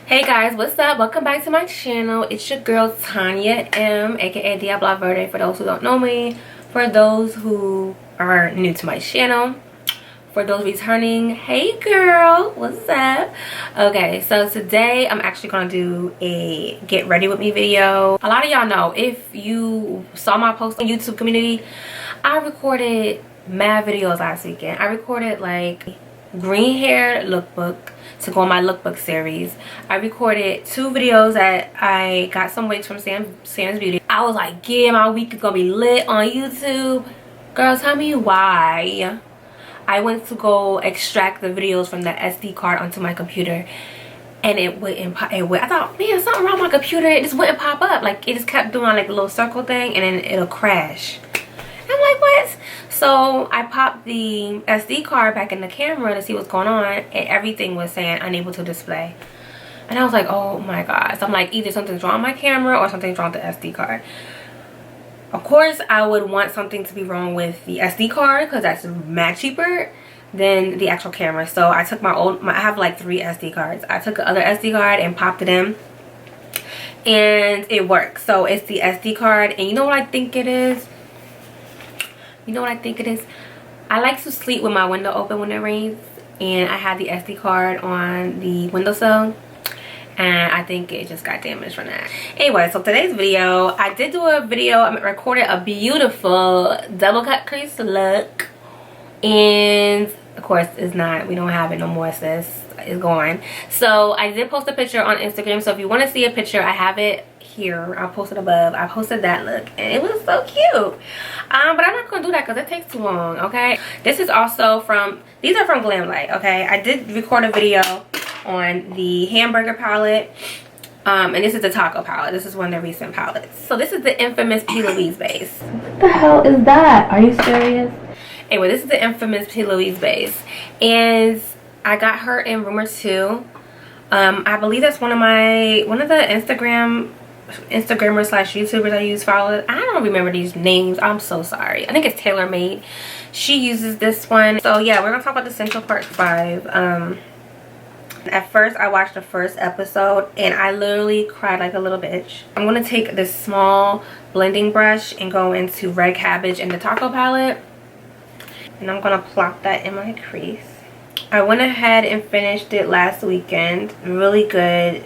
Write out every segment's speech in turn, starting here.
Hey guys, what's up? Welcome back to my channel. It's your girl Tanya M, aka Diablo Verde, for those who don't know me, for those who are new to my channel, for those returning. Hey girl, what's up? Okay, so today I'm actually gonna do a get ready with me video. A lot of y'all know, if you saw my post on YouTube community, I recorded mad videos last weekend. I recorded like green hair lookbook to go on my lookbook series. I recorded 2 videos that I got some wigs from Sam's Beauty. I was like, yeah, my week is gonna be lit on YouTube. Girl, tell me why. I went to go extract the videos from the SD card onto my computer and it wouldn't pop. I thought, man, something wrong with my computer. It just wouldn't pop up. Like, it just kept doing like a little circle thing and then it'll crash. I'm like, what? So I popped the SD card back in the camera to see what's going on, and everything was saying unable to display. And I was like, oh my god. So I'm like, either something's wrong with my camera or something's wrong with the SD card. Of course, I would want something to be wrong with the SD card because that's mad cheaper than the actual camera. So I took I have like 3 SD cards. I took the other SD card and popped it in, and it works. So it's the SD card, and you know what I think it is? I like to sleep with my window open when it rains, and I had the SD card on the windowsill, and I think it just got damaged from that. Anyway, so today's video, I did do a video. I recorded a beautiful double cut crease look, and of course we don't have it no more, sis. It's gone. So I did post a picture on Instagram, so if you want to see a picture, I have it here. I'll post it above. I posted that look and it was so cute, but I'm not gonna do that because it takes too long. Okay, these are from Glamlight. Okay, I did record a video on the hamburger palette, and this is the taco palette. This is one of the recent palettes. So this is the infamous P. Louise base. What the hell is that? Are you serious? Anyway, this is the infamous P. Louise base, and I got her in Rumor 2. I believe that's one of the Instagrammers slash YouTubers I use followers. I don't remember these names. I'm so sorry. I think it's Taylor Made. She uses this one. So yeah, we're gonna talk about the Central Park 5. At first I watched the first episode and I literally cried like a little bitch. I'm gonna take this small blending brush and go into Red Cabbage in the taco palette, and I'm gonna plop that in my crease. I went ahead and finished it last weekend. Really good.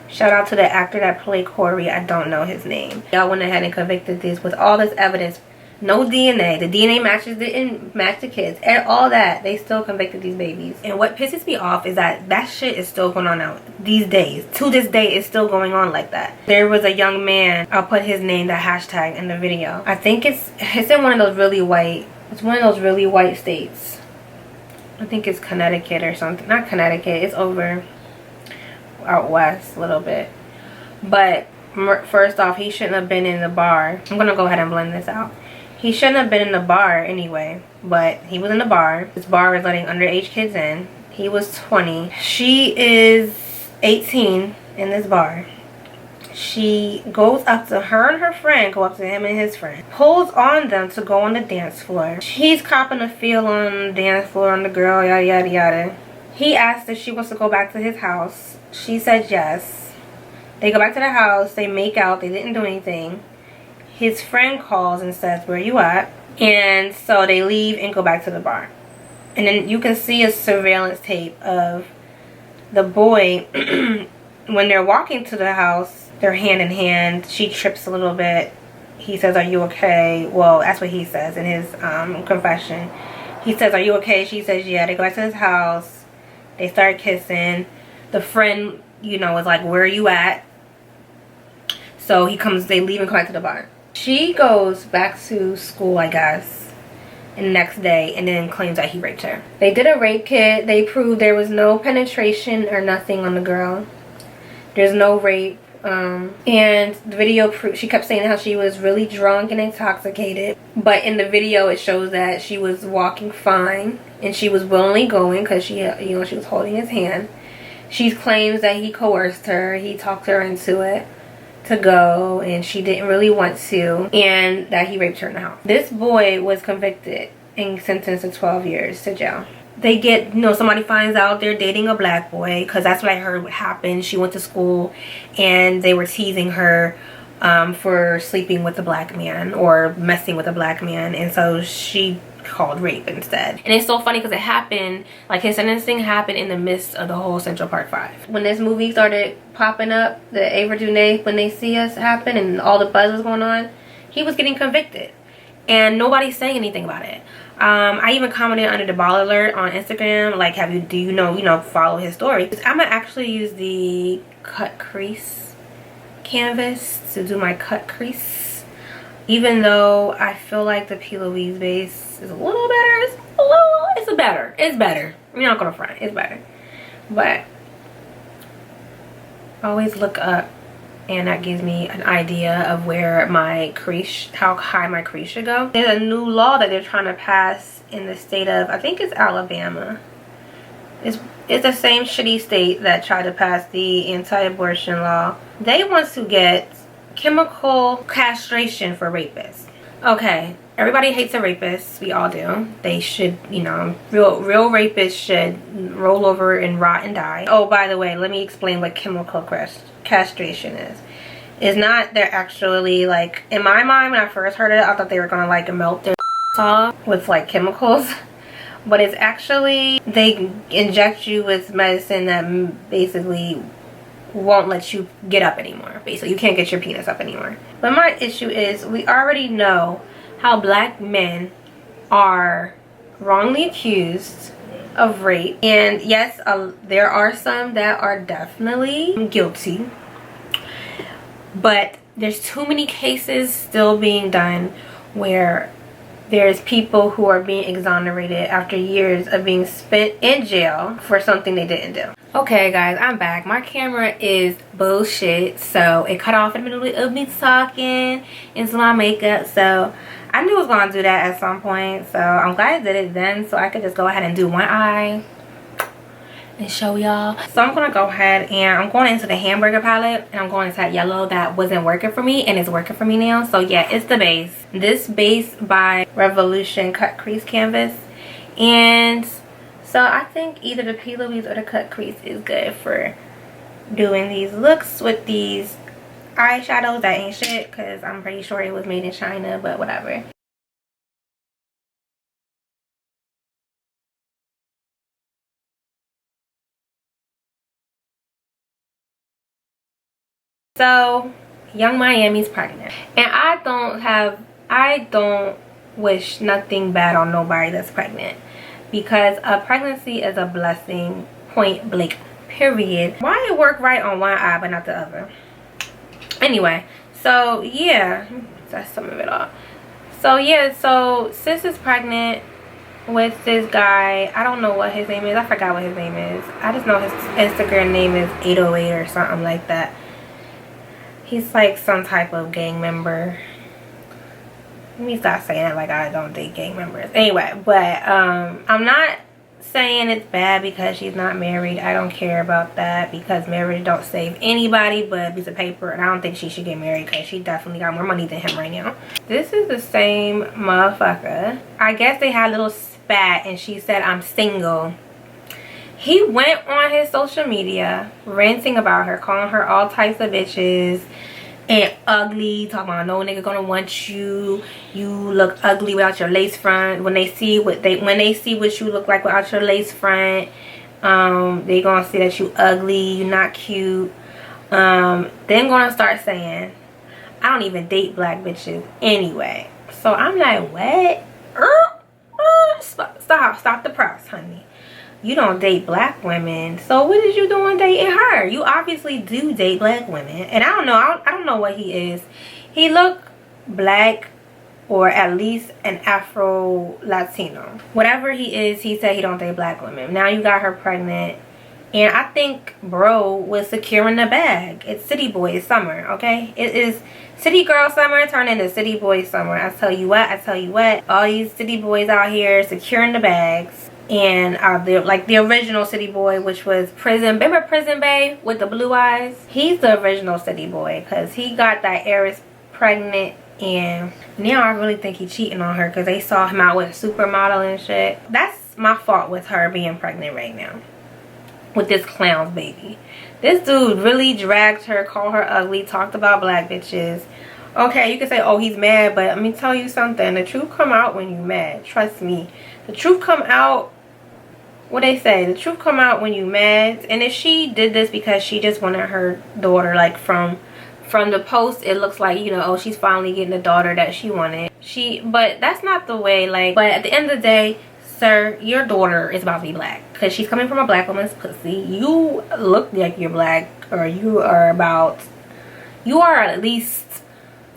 Shout out to the actor that played Corey. I don't know his name. Y'all went ahead and convicted these with all this evidence. No DNA. The DNA matches didn't match the kids. And all that. They still convicted these babies. And what pisses me off is that shit is still going on out these days. To this day, it's still going on like that. There was a young man. I'll put his name, the hashtag, in the video. I think it's in one of those really white. It's one of those really white states. I think it's Connecticut or something. Not Connecticut. It's over out west a little bit. But first off, he shouldn't have been in the bar. I'm gonna go ahead and blend this out. He shouldn't have been in the bar anyway, but he was in the bar. This bar is letting underage kids in. He was 20. She is 18 in this bar. She goes up to her, and her friend go up to him and his friend, pulls on them to go on the dance floor. He's copping a feel on the dance floor on the girl, yada yada yada. He asked if she wants to go back to his house. She said yes. They go back to the house. They make out. They didn't do anything. His friend calls and says, where you at? And so they leave and go back to the bar. And then you can see a surveillance tape of the boy when they're walking to the house. They're hand in hand. She trips a little bit. He says, are you okay? Well, that's what he says in his confession. He says, are you okay? She says, yeah. They go back to his house. They start kissing. The friend, you know, is like, where are you at? So they leave and come back to the bar. She goes back to school, I guess, the next day, and then claims that he raped her. They did a rape kit. They proved there was no penetration or nothing on the girl. There's no rape. And the video she kept saying how she was really drunk and intoxicated, but in the video it shows that she was walking fine and she was willingly going because she was holding his hand. She claims that he coerced her. He talked her into it to go, and she didn't really want to, and that he raped her in the house. This boy was convicted and sentenced to 12 years to jail. they get, you know, somebody finds out they're dating a black boy, because that's what I heard happened. She went to school and they were teasing her for sleeping with a black man or messing with a black man, and so she called rape instead. And it's so funny because it happened, like his sentencing happened in the midst of the whole Central Park 5. When this movie started popping up, the Ava DuVernay When They See Us happened and all the buzz was going on, he was getting convicted and nobody's saying anything about it. I even commented under the ball alert on Instagram, like, do you know, follow his story. I'm gonna actually use the cut crease canvas to do my cut crease, even though I feel like the P. Louise base is a little better. It's better. I'm not gonna front, it's better. But always look up, and that gives me an idea of where my crease, how high my crease should go. There's a new law that they're trying to pass in the state of, I think it's Alabama. It's the same shitty state that tried to pass the anti-abortion law. They want to get chemical castration for rapists. Okay, everybody hates a rapist. We all do. They should, you know, real rapists should roll over and rot and die. Oh, by the way, let me explain what chemical castration is. It's not, they're actually, like, in my mind when I first heard it, I thought they were gonna like melt their off with like chemicals, but it's actually they inject you with medicine that basically won't let you get up anymore. Basically, you can't get your penis up anymore. But my issue is, we already know how black men are wrongly accused of rape, and yes, there are some that are definitely guilty, but there's too many cases still being done where there's people who are being exonerated after years of being spent in jail for something they didn't do. Okay guys, I'm back. My camera is bullshit, so it cut off in the middle of me talking into my makeup, so I knew I was going to do that at some point, so I'm glad I did it then, so I could just go ahead and do one eye and show y'all. So I'm going to go ahead and I'm going into the hamburger palette, and I'm going into that yellow that wasn't working for me and it's working for me now. So yeah, it's the base. This base by Revolution Cut Crease Canvas, and so I think either the P. Louise or the cut crease is good for doing these looks with these eyeshadows that ain't shit, because I'm pretty sure it was made in China, but whatever. So Young Miami's pregnant, and I don't wish nothing bad on nobody that's pregnant, because a pregnancy is a blessing, point blank, period. Why it work right on one eye but not the other? Anyway, so yeah, that's some of it all. So yeah, so sis is pregnant with this guy. I don't know what his name is. I forgot what his name is. I just know his Instagram name is 808 or something like that. He's like some type of gang member. Let me stop saying it like I don't date gang members. Anyway, but I'm not saying it's bad because she's not married. I don't care about that, because marriage don't save anybody but a piece of paper, and I don't think she should get married because she definitely got more money than him right now. This is the same motherfucker. I guess they had a little spat and she said, "I'm single." He went on his social media ranting about her, calling her all types of bitches and ugly, talking about no nigga gonna want you, you look ugly without your lace front. When they see what you look like without your lace front, they gonna see that you ugly, you not cute. Then gonna start saying, "I don't even date black bitches anyway." So I'm like, what? Stop the press, honey. You don't date black women, so what is you doing dating her? You obviously do date black women, and I don't know what he is. He look black, or at least an Afro Latino. Whatever he is, he said he don't date black women. Now you got her pregnant, and I think bro was securing the bag. It's City Boy summer, okay? It is City Girl summer turned into City Boy summer. I tell you what, all these city boys out here securing the bags. And like the original City Boy, which was remember Prison Bae with the blue eyes? He's the original City Boy, because he got that heiress pregnant, and now I really think he cheating on her because they saw him out with a supermodel and shit. That's my fault with her being pregnant right now with this clown's baby. This dude really dragged her, called her ugly, talked about black bitches. Okay, you can say, oh, he's mad, but let me tell you something. The truth come out when you mad. Trust me. The truth come out, what they say, the truth come out when you mad. And if she did this because she just wanted her daughter, like from the post, it looks like, you know, oh, she's finally getting the daughter that she wanted. But that's not the way, like, but at the end of the day, sir, your daughter is about to be black because she's coming from a black woman's pussy. You look like you're black, or you are at least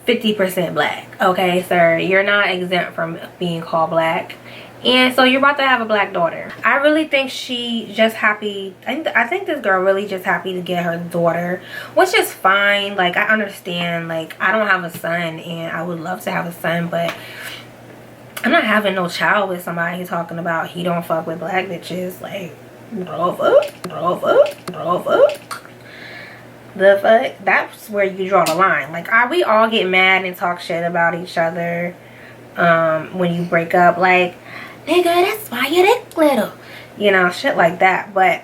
50% black. Okay, sir, you're not exempt from being called black. And so you're about to have a black daughter. I really think she just happy. I think this girl really just happy to get her daughter, which is fine. Like, I understand. Like, I don't have a son, and I would love to have a son, but I'm not having no child with somebody who's talking about he don't fuck with black bitches. Like, bro, fuck. The fuck? That's where you draw the line. Like, we all get mad and talk shit about each other when you break up. Like, nigga, that's why you dick little. You know, shit like that. But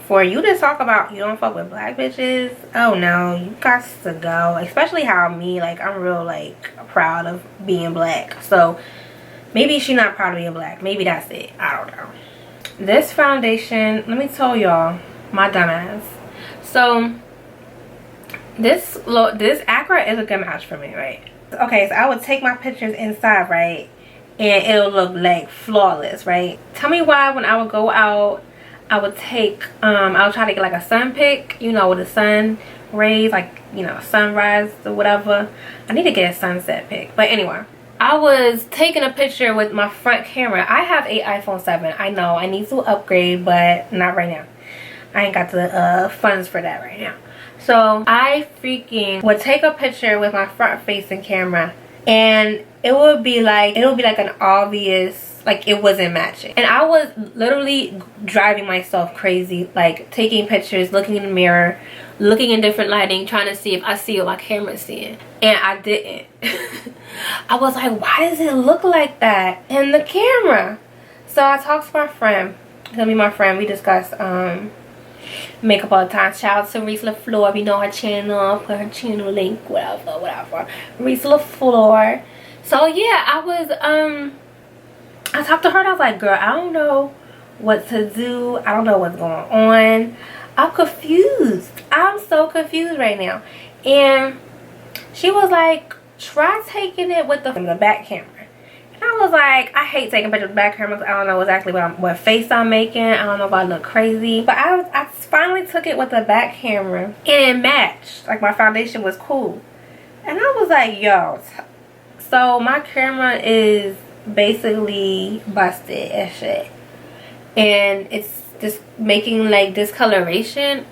for you to talk about you don't fuck with black bitches, oh no, you got to go. Especially how me, like, I'm real, like, proud of being black. So maybe she's not proud of being black. Maybe that's it. I don't know. This foundation, let me tell y'all, my dumbass. So this Acra is a good match for me, right? Okay, so I would take my pictures inside, right, and it'll look like flawless, right? Tell me why when I would go out, I would take I'll try to get like a sun pic, you know, with the sun rays, like, you know, sunrise or whatever. I need to get a sunset pic. But anyway, I was taking a picture with my front camera. I have a iPhone 7. I know I need to upgrade, but not right now. I ain't got the funds for that right now. So I freaking would take a picture with my front facing camera, and it would be like an obvious, like, it wasn't matching. And I was literally driving myself crazy, like taking pictures, looking in the mirror, looking in different lighting, trying to see if I see what my camera's seeing. And I didn't. I was like, why does it look like that in the camera? So I talked to my friend. Tell me, my friend, we discussed makeup all the time. Shout out to Reese LaFleur. If you know her channel, put her channel link, whatever. Reese LaFleur. So yeah, I talked to her and I was like, girl, I don't know what to do. I don't know what's going on. I'm confused. I'm so confused right now. And she was like, try taking it with the back camera. And I was like, I hate taking pictures with back cameras. I don't know exactly what face I'm making. I don't know if I look crazy. But I finally took it with the back camera, and it matched. Like, my foundation was cool. And I was like, yo. So my camera is basically busted and shit. And it's just making, like, discoloration.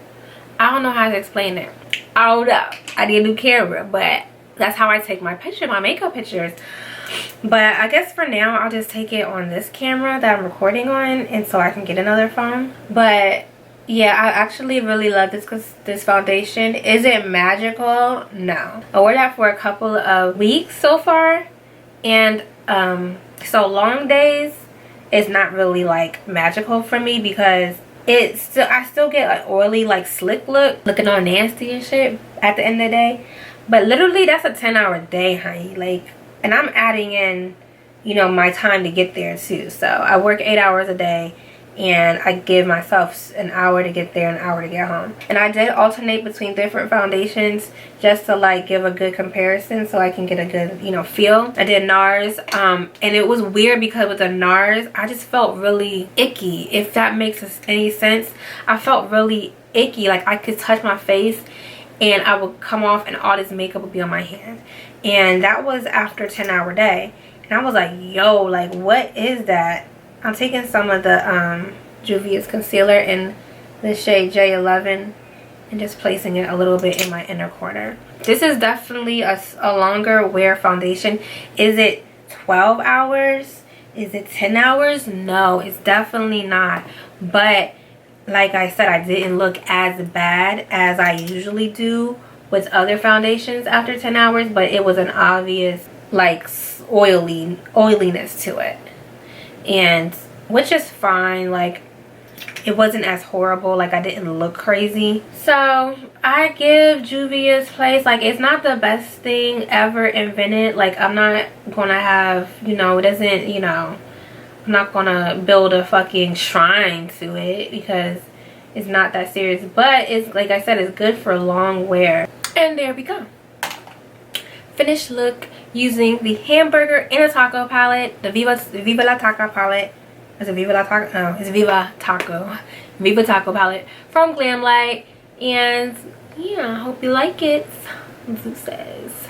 I don't know how to explain it. I don't know. I need a new camera, but that's how I take my makeup pictures. But I guess for now, I'll just take it on this camera that I'm recording on, and so I can get another phone. But yeah, I actually really love this foundation. Is it magical? No. I wore that for a couple of weeks so far, and so long days is not really like magical for me because I still get like oily, like slick look, looking all nasty and shit at the end of the day. But literally, that's a 10-hour day, honey. Like, and I'm adding in, you know, my time to get there too. So I work 8 hours a day, and I give myself an hour to get there, an hour to get home. And I did alternate between different foundations just to like give a good comparison so I can get a good, you know, feel. I did NARS, and it was weird because with the NARS, I just felt really icky, if that makes any sense. I felt really icky, like I could touch my face and I would come off and all this makeup would be on my hand. And that was after a 10-hour day. And I was like, yo, like, what is that? I'm taking some of the Juvia's concealer in the shade J11 and just placing it a little bit in my inner corner. This is definitely a longer wear foundation. Is it 12 hours? Is it 10 hours? No, it's definitely not. But like I said, I didn't look as bad as I usually do with other foundations after 10 hours, but it was an obvious like oiliness to it. And which is fine. Like, it wasn't as horrible. Like, I didn't look crazy. So I give Juvia's Place, like, it's not the best thing ever invented. Like, I'm not gonna have, you know, it doesn't, you know, I'm not gonna build a fucking shrine to it because it's not that serious. But it's, like I said, it's good for long wear. And there we go. Finished look using the hamburger and a taco palette, the Viva La Taco palette. Is it Viva La Taco? No, it's Viva Taco palette from Glamlite. And yeah, I hope you like it. Zoo says.